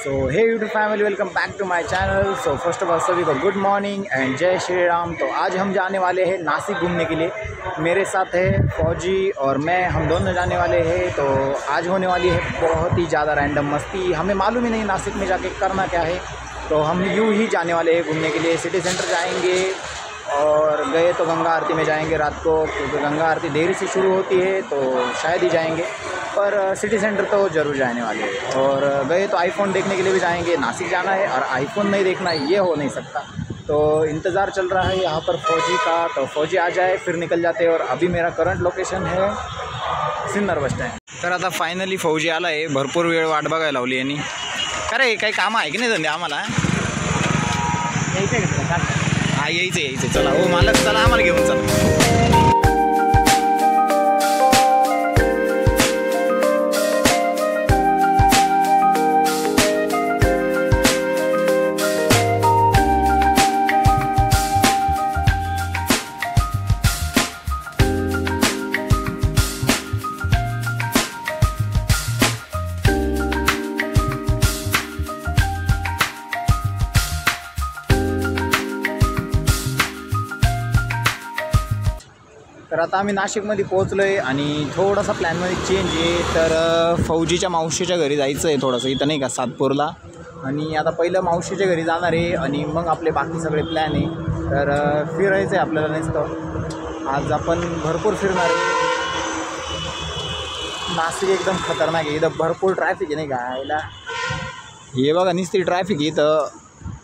So hey YouTube family, welcome back to my channel. So first of all सभी को good morning and जय श्री राम। तो आज हम जाने वाले हैं नासिक घूमने के लिए। मेरे साथ है फौजी और मैं, हम दोनों जाने वाले हैं। तो आज होने वाली है बहुत ही ज़्यादा रैंडम मस्ती। हमें मालूम ही नहीं नासिक में जाके करना क्या है, तो हम यूँ ही जाने वाले हैं घूमने के लिए। सिटी सेंटर जाएंगे और गए तो गंगा आरती में जाएंगे रात को, क्योंकि गंगा आरती देरी से शुरू होती है तो शायद ही जाएंगे, पर सिटी सेंटर तो ज़रूर जाने वाले हैं। और गए तो आईफोन देखने के लिए भी जाएंगे। नासिक जाना है और आईफोन नहीं देखना है, ये हो नहीं सकता। तो इंतज़ार चल रहा है यहाँ पर फौजी का, तो फौजी आ जाए फिर निकल जाते हैं। और अभी मेरा करंट लोकेशन है सिन्नर बस स्टँड। तर आता फायनली फौजी आला आहे। भरपूर वेळ वाट बघायला लावली यांनी। अरे काही कामं आहे की नाही धंदे आम्हाला? हा यायचं चला। हो मालक, चला आम्हाला घेऊन चला। तर आता आम्ही नाशिकमध्ये पोहोचलो आहे आणि थोडासा प्लॅनमध्ये चेंज आहे। तर फौजीच्या मावशीच्या घरी जायचं आहे थोडंसं, इथं नाही का सातपूरला। आणि आता पहिलं मावशीच्या घरी जाणार आहे आणि मग आपले बाकी सगळे प्लॅन आहे। तर फिरायचं आहे आपल्याला नुसतं। आज आपण भरपूर फिरणार आहे। नाशिक एकदम खतरनाक आहे, इथं भरपूर ट्रॅफिक आहे नाही का यायला। हे बघा नुसती ट्रॅफिक आहे इथं।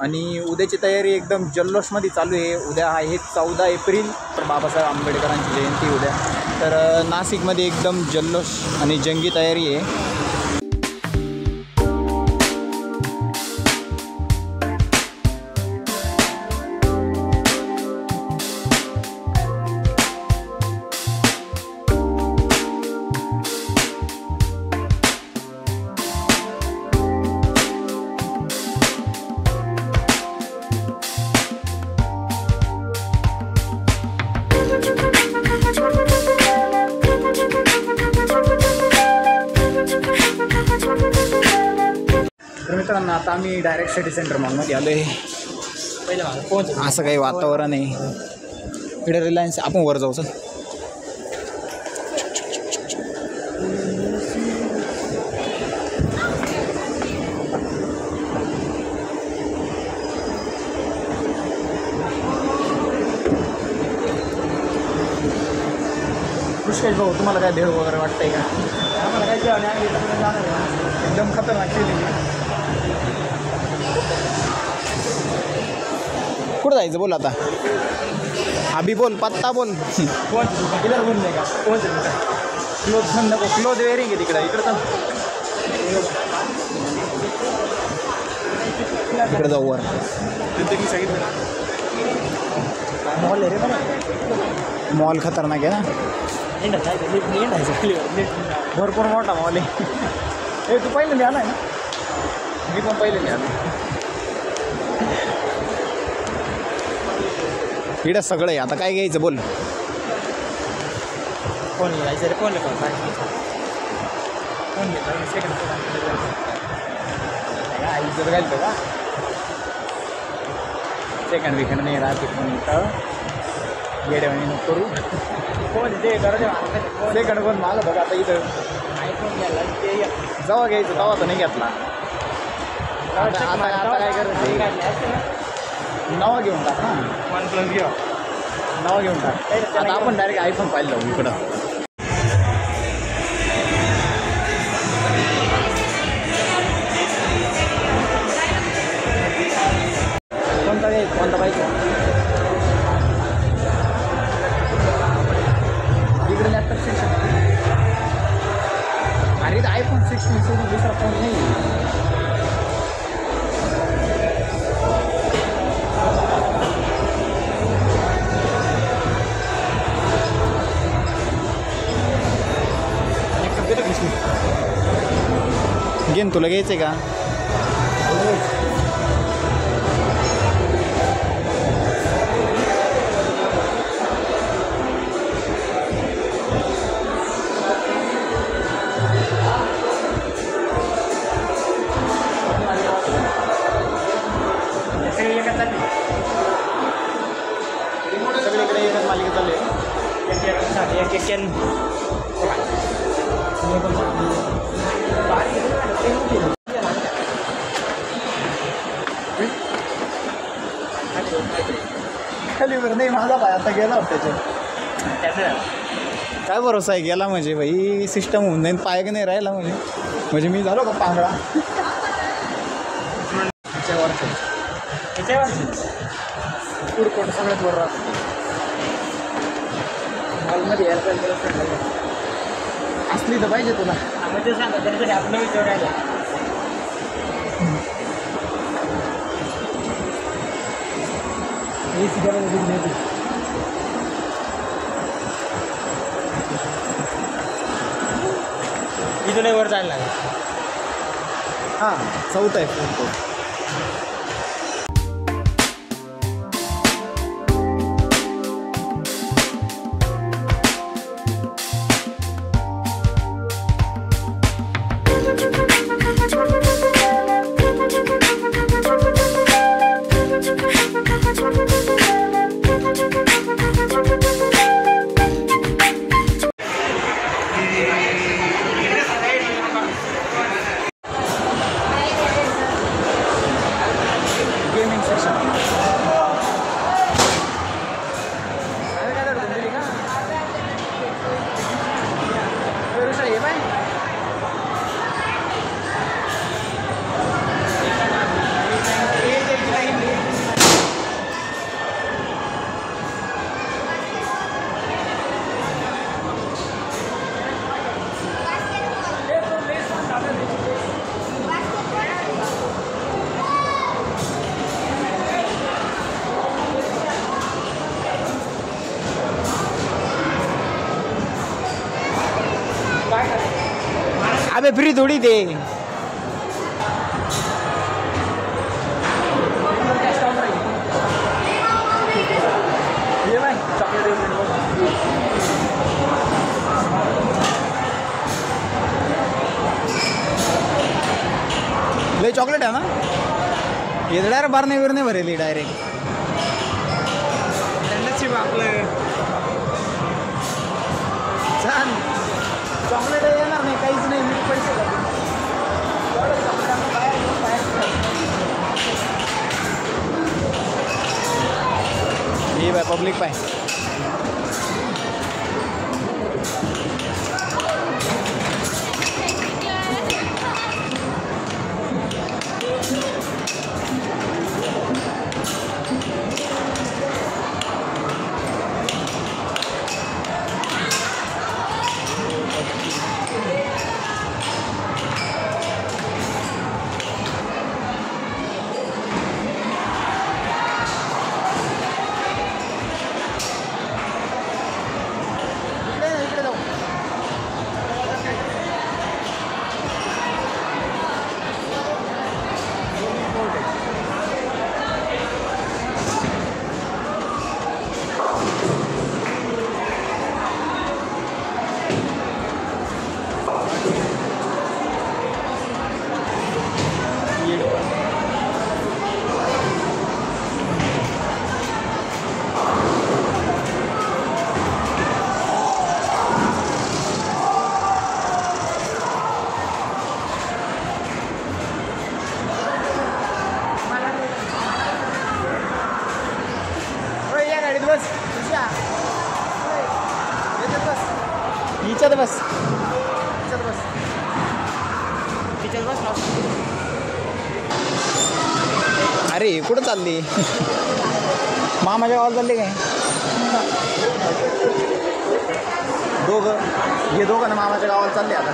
आणि उद्याची तयारी एकदम जल्लोषमध्ये चालू आहे। उद्या आहे 14 एप्रिल, तर बाबासाहेब आंबेडकरांची जयंती उद्या। तर नाशिकमध्ये एकदम जल्लोष आणि जंगी तयारी आहे। तर मित्रांनो, आता आम्ही डायरेक्ट सिटी सेंटर मॉलमध्ये आलो आहे। असं काही वातावरण आहे इकडे। रिलायन्स, आपण वर जाऊ चल। ऋषिकेश भाऊ, तुम्हाला काय देव वगैरे वाटतंय का? आम्हाला काय जेवण आहे, एकदम खतरनाक केली। कुठं जायचं बोल आता? अभी बोल, पत्ता बोल। इधर बोल नाही का? क्लोज नको, क्लोज वेअरिंग आहे तिकडं। इकडं तर इकडे जाऊ वर। मॉल आहे रे बरं, मॉल खतरनाक आहे ना। भरपूर मोठा मॉल आहे। हे तू पहिल्यांदा आला आहे ना? मी पण पहिल्यांदा आलो। इकडं सगळं आहे, आता काय घ्यायचं बोल? फोन घ्यायचं रे, फोन फोन आईचं घालतो का? सेकंड विकंड नाही राहते फोन इथं, गेड्यावानी नको करू। फोन ते करायचं सेकंड फोन मला बघा आता इथं आयफोन घ्यायला ते जेव्हा घ्यायचं तेव्हा तर नाही घेतला। आता काय करायचं? नवा घेऊन टाक ना, OnePlus घेऊ, नवा घेऊन टाक। आता आपण डायरेक्ट आयफोन पाहिलं जाऊ इकडं। कोणता घ्यायचं, कोणता पाहिजे? इकडे लॅपटॉप सेक्शन। अरे इथं iPhone 16 सोडून दुसरा फोन नाही। घेन, तुला घ्यायचं आहे का? कॅन खाली बरं नाही माझा पाय आता गेला होता त्याच्यात. काय भरोसा आहे गेला म्हणजे भाई सिस्टम होऊन जाईल पाय का नाही राहिला म्हणजे मी झालो का पांगळा. पुरकोट सगळ्यात वर राहतो मॉलमध्ये यायला पाहिजे असली तर पाहिजे तुला म्हणजे सांगा त्यांच्याकडे आपलं विचार राहिला. इथून वर जायला लागेल. हां 4th आहे पुरकोट. अबे फ्री थोड़ी दे. ले चॉकलेट है ना ये डायरेक्ट भरणे बिरणे भरेली डायरेक्ट त्यांनाची आपलं छान चॉकलेट येणार नाही काहीच नाही मी पैसे ये बाय पब्लिक पाय हिच्यात बस अरे कुठं चालली मामाच्या गावाला चालले काय हे दोघं ना मामाच्या गावाला चालले आता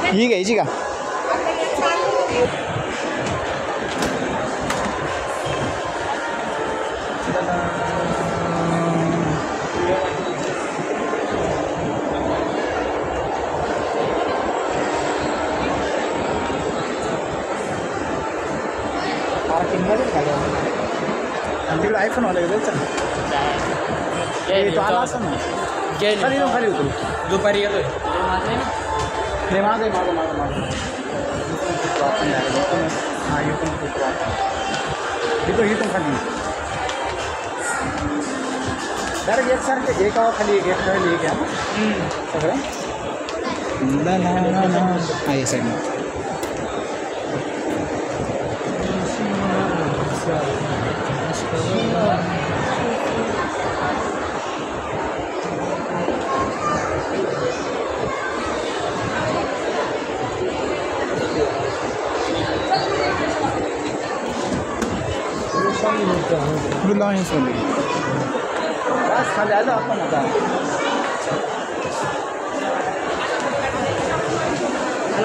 ही घ्यायची का तिकडे आयफोन वाला जायचं तो आला असं ना खाली खाली होतो दुपारी येतोय नाही माझं हां इथून खाली डायरेक्ट एकसारखे एका खाली एक खाली एक आहे सगळं आहे साईडनं. खाली आलो आपण आता.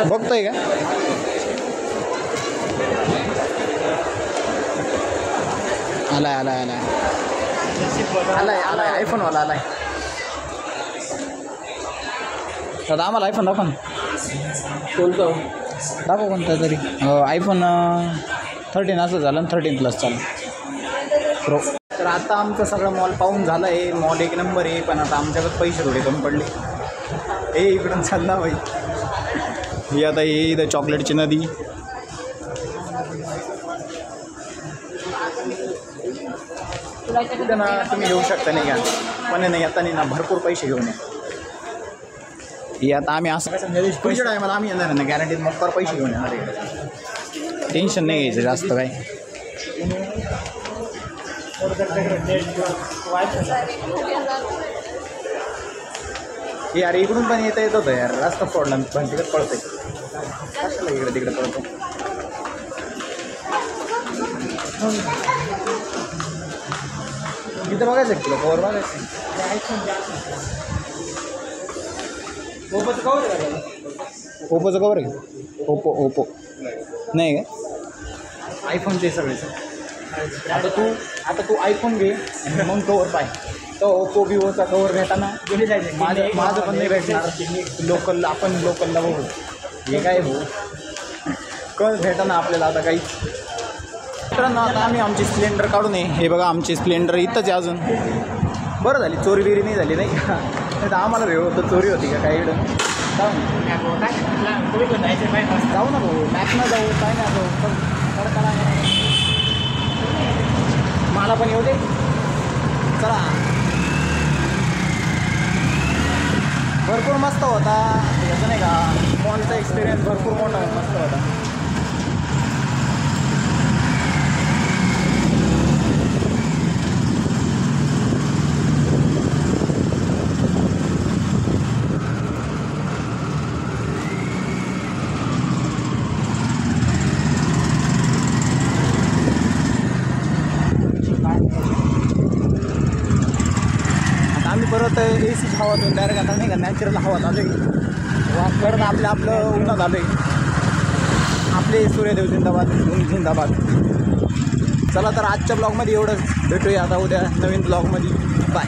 बघतोय का आलाय आलाय आलाय आलाय आलाय आयफोनवाला आलाय. दादा आम्हाला आयफोन दाखव ना. कोणतं दाखव कोणता तरी. आयफोन 13 असं झालं 13+ चालेल प्रो. तर आता आमचं सगळं मॉल पाहून झालं आहे. मॉल एक नंबर आहे, पण आता आमच्याकडे पैसे थोडे कमी पडले. हे इकडून चालला बाई. ही आता हे इथं चॉकलेटची नदी. तिथं ना तुम्ही घेऊ शकता नाही का, पण नाही आता नाही ना भरपूर पैसे घेऊन या. ही आता आम्ही असं पुढच्या टायमाला आम्ही येणार ना गॅरंटीत मोकार पैसे घेऊन येणार आहे. टेन्शन नाही घ्यायचं जास्त काय. यार इकडून पण येत होतं यार. रस्ता सोडला पण तिकडे पळतोय. कशाला इकडे तिकडे पळतो. इथं बघायचं तुला कवर बघायचं. ओप्पोचं कवर आहे. ओप्पोचं कवर आहे. ओप्पो नाही का आयफोनचे सगळेच. आता तू आयफोन घे आणि मग कवर पाय. तो ओप्पो विवोचा कवर भेटाना माझं पण नाही भेटणार. लोकल आपण लोकलला बघू. हे काय भाऊ कळ भेटाना आपल्याला आता काही. मित्रांनो आता आम्ही आमची स्प्लेंडर काढून ये. हे बघा आमची स्प्लेंडर इथंच आहे अजून. बरं झाली चोरी बिरी नाही झाली नाही का. नाही तर आम्हाला भेव होतं चोरी होती का काय इकडं. जाऊ ना भाऊ मॅचनं जाऊ काय नाही जाऊ पण कडकडा मला पण येऊ दे. चला भरपूर मस्त होता याचं नाही का. मॉलचा एक्सपिरियन्स भरपूर मोठा मस्त होता. परत AC हवातून डायरेक्ट आता नाही का नॅचरल हवात आलो आहे. परत आपलं उन्हात आलो आहे. आपले सूर्यदेव जिंदाबाद जिंदाबाद. चला तर आजच्या ब्लॉगमध्ये एवढंच. भेटूया आता उद्या नवीन ब्लॉगमध्ये. बाय.